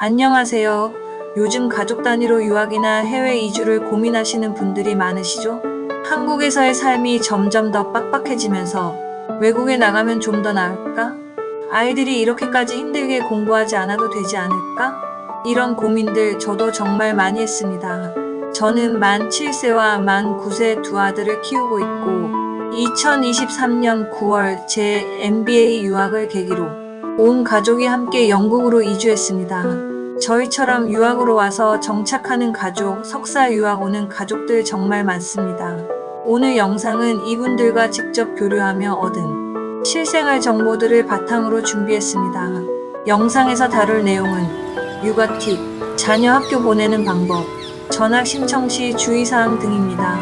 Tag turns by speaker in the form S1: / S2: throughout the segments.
S1: 안녕하세요. 요즘 가족 단위로 유학이나 해외 이주를 고민하시는 분들이 많으시죠? 한국에서의 삶이 점점 더 빡빡해지면서 외국에 나가면 좀 더 나을까? 아이들이 이렇게까지 힘들게 공부하지 않아도 되지 않을까? 이런 고민들 저도 정말 많이 했습니다. 저는 만 7세와 만 9세 두 아들을 키우고 있고 2023년 9월 제 MBA 유학을 계기로 온 가족이 함께 영국으로 이주했습니다. 저희처럼 유학으로 와서 정착하는 가족, 석사 유학 오는 가족들 정말 많습니다. 오늘 영상은 이분들과 직접 교류하며 얻은 실생활 정보들을 바탕으로 준비했습니다. 영상에서 다룰 내용은 육아 팁, 자녀 학교 보내는 방법, 전학 신청 시 주의사항 등입니다.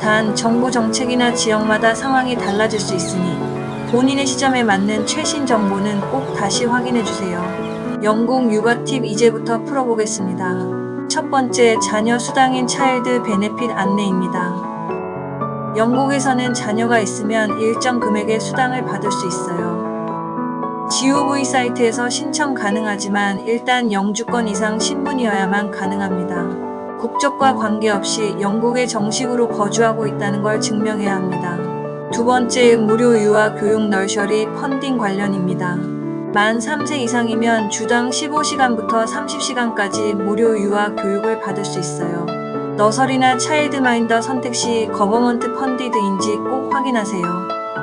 S1: 단, 정부 정책이나 지역마다 상황이 달라질 수 있으니 본인의 시점에 맞는 최신 정보는 꼭 다시 확인해주세요. 영국 육아 팁 이제부터 풀어보겠습니다. 첫 번째, 자녀 수당인 차일드 베네핏 안내입니다. 영국에서는 자녀가 있으면 일정 금액의 수당을 받을 수 있어요. GOV 사이트에서 신청 가능하지만 일단 영주권 이상 신분이어야만 가능합니다. 국적과 관계없이 영국에 정식으로 거주하고 있다는 걸 증명해야 합니다. 두 번째, 무료 유아 교육 널셔리 펀딩 관련입니다. 만 3세 이상이면 주당 15시간부터 30시간까지 무료 유아 교육을 받을 수 있어요. 너서리나 차일드마인더 선택 시 거버먼트 펀디드인지 꼭 확인하세요.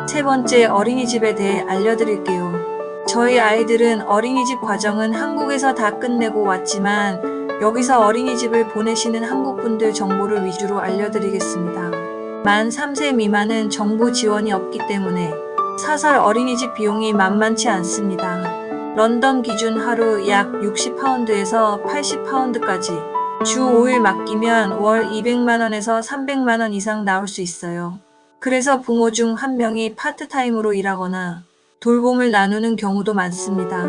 S1: 세 번째, 어린이집에 대해 알려드릴게요. 저희 아이들은 어린이집 과정은 한국에서 다 끝내고 왔지만 여기서 어린이집을 보내시는 한국분들 정보를 위주로 알려드리겠습니다. 만 3세 미만은 정부 지원이 없기 때문에 사설 어린이집 비용이 만만치 않습니다. 런던 기준 하루 약 60파운드에서 80파운드까지 주 5일 맡기면 월 200만원에서 300만원 이상 나올 수 있어요. 그래서 부모 중 한 명이 파트타임으로 일하거나 돌봄을 나누는 경우도 많습니다.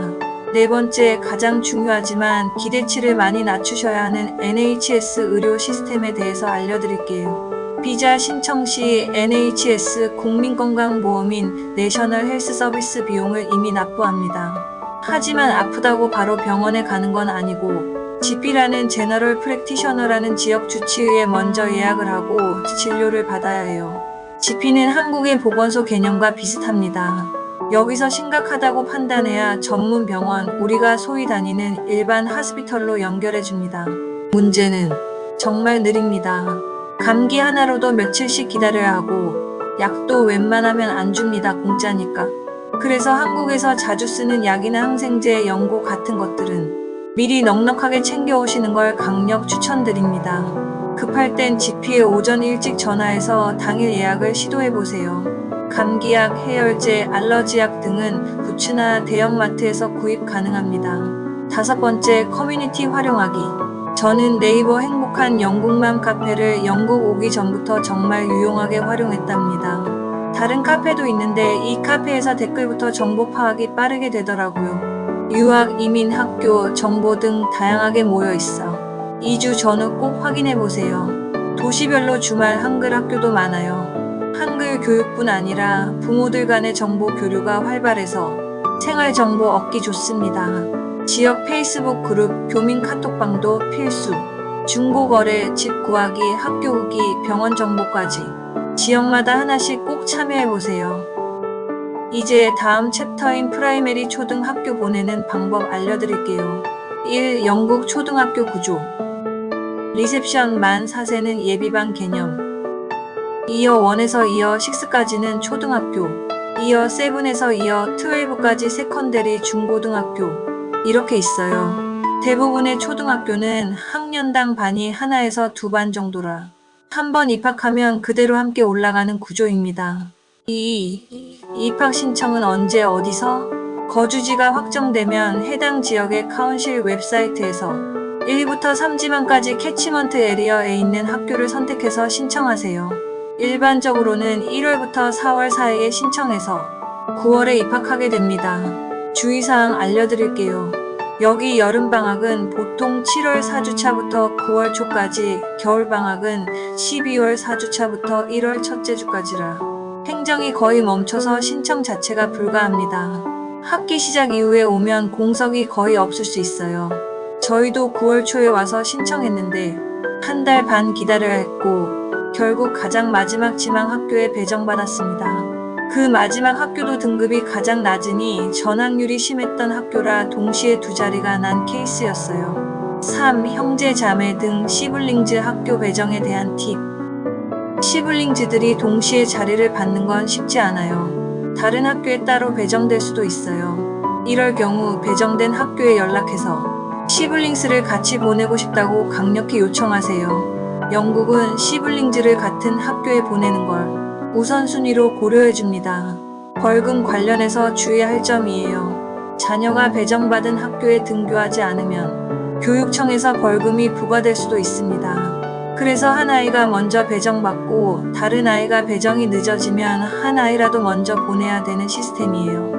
S1: 네 번째, 가장 중요하지만 기대치를 많이 낮추셔야 하는 NHS 의료 시스템에 대해서 알려드릴게요. 비자 신청 시 NHS 국민건강보험인 내셔널 헬스 서비스 비용을 이미 납부합니다. 하지만 아프다고 바로 병원에 가는 건 아니고 GP라는 제너럴 프랙티셔너라는 지역 주치의에 먼저 예약을 하고 진료를 받아야 해요. GP는 한국의 보건소 개념과 비슷합니다. 여기서 심각하다고 판단해야 전문 병원, 우리가 소위 다니는 일반 하스피털로 연결해줍니다. 문제는 정말 느립니다. 감기 하나로도 며칠씩 기다려야 하고 약도 웬만하면 안 줍니다. 공짜니까. 그래서 한국에서 자주 쓰는 약이나 항생제, 연고 같은 것들은 미리 넉넉하게 챙겨오시는 걸 강력 추천드립니다. 급할 땐 GP에 오전 일찍 전화해서 당일 예약을 시도해보세요. 감기약, 해열제, 알러지약 등은 부츠나 대형마트에서 구입 가능합니다. 다섯 번째, 커뮤니티 활용하기. 저는 네이버 행복한 영국맘 카페를 영국 오기 전부터 정말 유용하게 활용했답니다. 다른 카페도 있는데 이 카페에서 댓글부터 정보 파악이 빠르게 되더라고요. 유학, 이민, 학교, 정보 등 다양하게 모여 있어. 2주 전후 꼭 확인해보세요. 도시별로 주말 한글 학교도 많아요. 한글 교육뿐 아니라 부모들 간의 정보 교류가 활발해서 생활 정보 얻기 좋습니다. 지역 페이스북 그룹, 교민 카톡방도 필수. 중고거래, 집 구하기, 학교 후기, 병원 정보까지 지역마다 하나씩 꼭 참여해보세요. 이제 다음 챕터인 프라이머리 초등학교 보내는 방법 알려드릴게요. 1. 영국 초등학교 구조. 리셉션 만 4세는 예비반 개념. 이어 1에서 이어 6까지는 초등학교. 이어 7에서 이어 12까지 세컨데리 중고등학교. 이렇게 있어요. 대부분의 초등학교는 학년당 반이 하나에서 두 반 정도라 한 번 입학하면 그대로 함께 올라가는 구조입니다. 2. 입학 신청은 언제 어디서? 거주지가 확정되면 해당 지역의 카운실 웹사이트에서 1부터 3지방까지 캐치먼트 에리어에 있는 학교를 선택해서 신청하세요. 일반적으로는 1월부터 4월 사이에 신청해서 9월에 입학하게 됩니다. 주의사항 알려드릴게요. 여기 여름방학은 보통 7월 4주차부터 9월 초까지, 겨울방학은 12월 4주차부터 1월 첫째 주까지라 행정이 거의 멈춰서 신청 자체가 불가합니다. 학기 시작 이후에 오면 공석이 거의 없을 수 있어요. 저희도 9월 초에 와서 신청했는데 한 달 반 기다려야 했고 결국 가장 마지막 지망 학교에 배정받았습니다. 그 마지막 학교도 등급이 가장 낮으니 전학률이 심했던 학교라 동시에 두 자리가 난 케이스였어요. 3. 형제 자매 등 시블링즈 학교 배정에 대한 팁. 시블링즈들이 동시에 자리를 받는 건 쉽지 않아요. 다른 학교에 따로 배정될 수도 있어요. 이럴 경우 배정된 학교에 연락해서 시블링스를 같이 보내고 싶다고 강력히 요청하세요. 영국은 시블링즈를 같은 학교에 보내는 걸 우선순위로 고려해줍니다. 벌금 관련해서 주의할 점이에요. 자녀가 배정받은 학교에 등교하지 않으면 교육청에서 벌금이 부과될 수도 있습니다. 그래서 한 아이가 먼저 배정받고 다른 아이가 배정이 늦어지면 한 아이라도 먼저 보내야 되는 시스템이에요.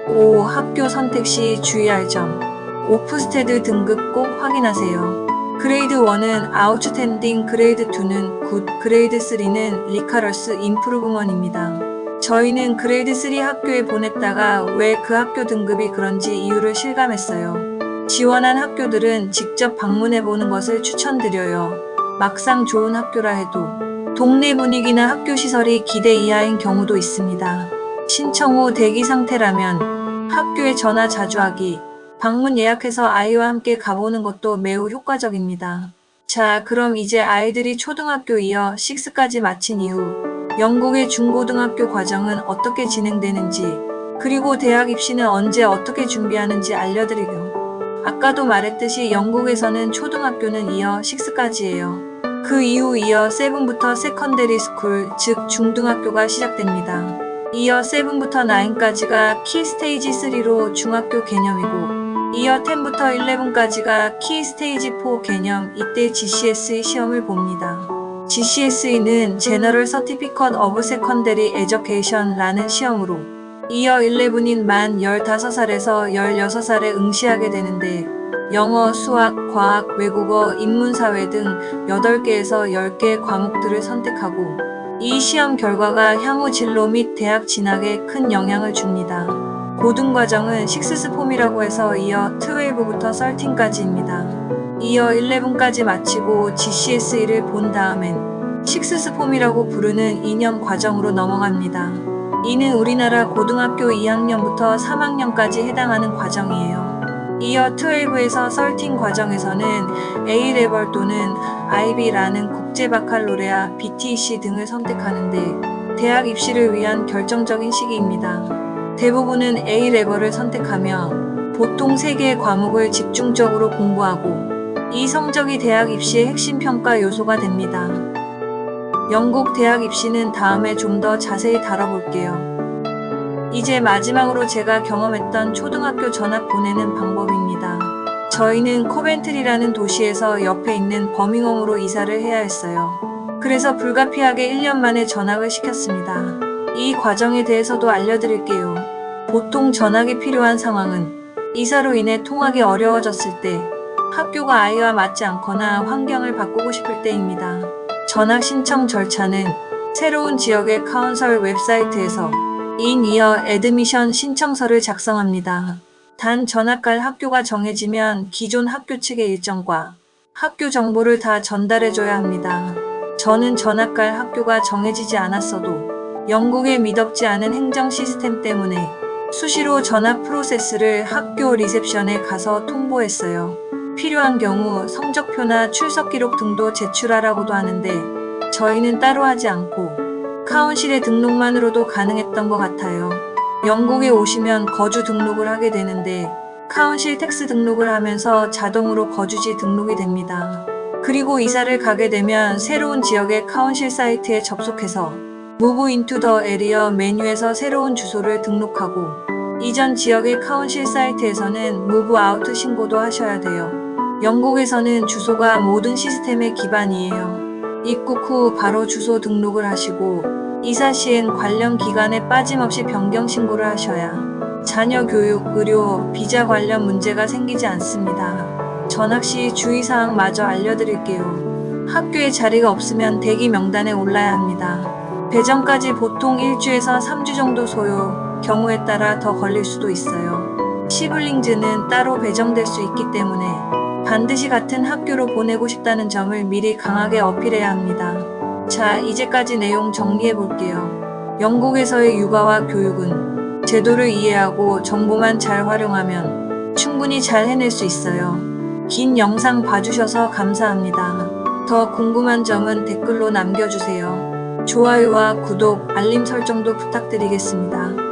S1: 5. 학교 선택 시 주의할 점. 오프스테드 등급 꼭 확인하세요. 그레이드 1은 아웃스탠딩, 그레이드 2는 굿, 그레이드 3는 리카러스 임프루브먼입니다. 저희는 그레이드 3 학교에 보냈다가 왜 그 학교 등급이 그런지 이유를 실감했어요. 지원한 학교들은 직접 방문해보는 것을 추천드려요. 막상 좋은 학교라 해도 동네 분위기나 학교 시설이 기대 이하인 경우도 있습니다. 신청 후 대기 상태라면 학교에 전화 자주 하기, 방문 예약해서 아이와 함께 가보는 것도 매우 효과적입니다. 자, 그럼 이제 아이들이 초등학교 이어 6까지 마친 이후 영국의 중고등학교 과정은 어떻게 진행되는지, 그리고 대학 입시는 언제 어떻게 준비하는지 알려드리려. 아까도 말했듯이 영국에서는 초등학교는 이어 6까지예요. 그 이후 이어 7부터 세컨데리 스쿨, 즉 중등학교가 시작됩니다. 이어 7부터 9까지가 키 스테이지 3로 중학교 개념이고 이어 10부터 11까지가 키 스테이지 4 개념, 이때 GCSE 시험을 봅니다. GCSE는 General Certificate of Secondary Education라는 시험으로 이어 11인 만 15살에서 16살에 응시하게 되는데 영어, 수학, 과학, 외국어, 인문사회 등 8개에서 10개의 과목들을 선택하고 이 시험 결과가 향후 진로 및 대학 진학에 큰 영향을 줍니다. 고등과정은 6스폼이라고 해서 이어 12부터 13까지입니다. 이어 11까지 마치고 GCSE를 본 다음엔 6스폼이라고 부르는 2년 과정으로 넘어갑니다. 이는 우리나라 고등학교 2학년부터 3학년까지 해당하는 과정이에요. 이어 12에서 13 과정에서는 A레벨 또는 IB라는 국제바칼로레아, BTC 등을 선택하는데 대학 입시를 위한 결정적인 시기입니다. 대부분은 A레벨을 선택하며 보통 3개의 과목을 집중적으로 공부하고 이 성적이 대학 입시의 핵심 평가 요소가 됩니다. 영국 대학 입시는 다음에 좀 더 자세히 다뤄볼게요. 이제 마지막으로 제가 경험했던 초등학교 전학 보내는 방법입니다. 저희는 코벤트리라는 도시에서 옆에 있는 버밍엄으로 이사를 해야 했어요. 그래서 불가피하게 1년 만에 전학을 시켰습니다. 이 과정에 대해서도 알려드릴게요. 보통 전학이 필요한 상황은 이사로 인해 통학이 어려워졌을 때, 학교가 아이와 맞지 않거나 환경을 바꾸고 싶을 때입니다. 전학 신청 절차는 새로운 지역의 카운설 웹사이트에서 인이어 애드미션 신청서를 작성합니다. 단 전학 갈 학교가 정해지면 기존 학교 측의 일정과 학교 정보를 다 전달해줘야 합니다. 저는 전학 갈 학교가 정해지지 않았어도 영국의 미덥지 않은 행정 시스템 때문에 수시로 전학 프로세스를 학교 리셉션에 가서 통보했어요. 필요한 경우 성적표나 출석 기록 등도 제출하라고도 하는데 저희는 따로 하지 않고 카운실의 등록만으로도 가능했던 것 같아요. 영국에 오시면 거주 등록을 하게 되는데 카운실 텍스 등록을 하면서 자동으로 거주지 등록이 됩니다. 그리고 이사를 가게 되면 새로운 지역의 카운실 사이트에 접속해서 Move into the area 메뉴에서 새로운 주소를 등록하고 이전 지역의 카운실 사이트에서는 Move out 신고도 하셔야 돼요. 영국에서는 주소가 모든 시스템의 기반이에요. 입국 후 바로 주소 등록을 하시고 이사 시엔 관련 기간에 빠짐없이 변경 신고를 하셔야 자녀 교육, 의료, 비자 관련 문제가 생기지 않습니다. 전학 시 주의사항 마저 알려드릴게요. 학교에 자리가 없으면 대기 명단에 올라야 합니다. 배정까지 보통 1주에서 3주 정도 소요, 경우에 따라 더 걸릴 수도 있어요. 시블링즈는 따로 배정될 수 있기 때문에 반드시 같은 학교로 보내고 싶다는 점을 미리 강하게 어필해야 합니다. 자, 이제까지 내용 정리해 볼게요. 영국에서의 육아와 교육은 제도를 이해하고 정보만 잘 활용하면 충분히 잘 해낼 수 있어요. 긴 영상 봐주셔서 감사합니다. 더 궁금한 점은 댓글로 남겨주세요. 좋아요와 구독, 알림 설정도 부탁드리겠습니다.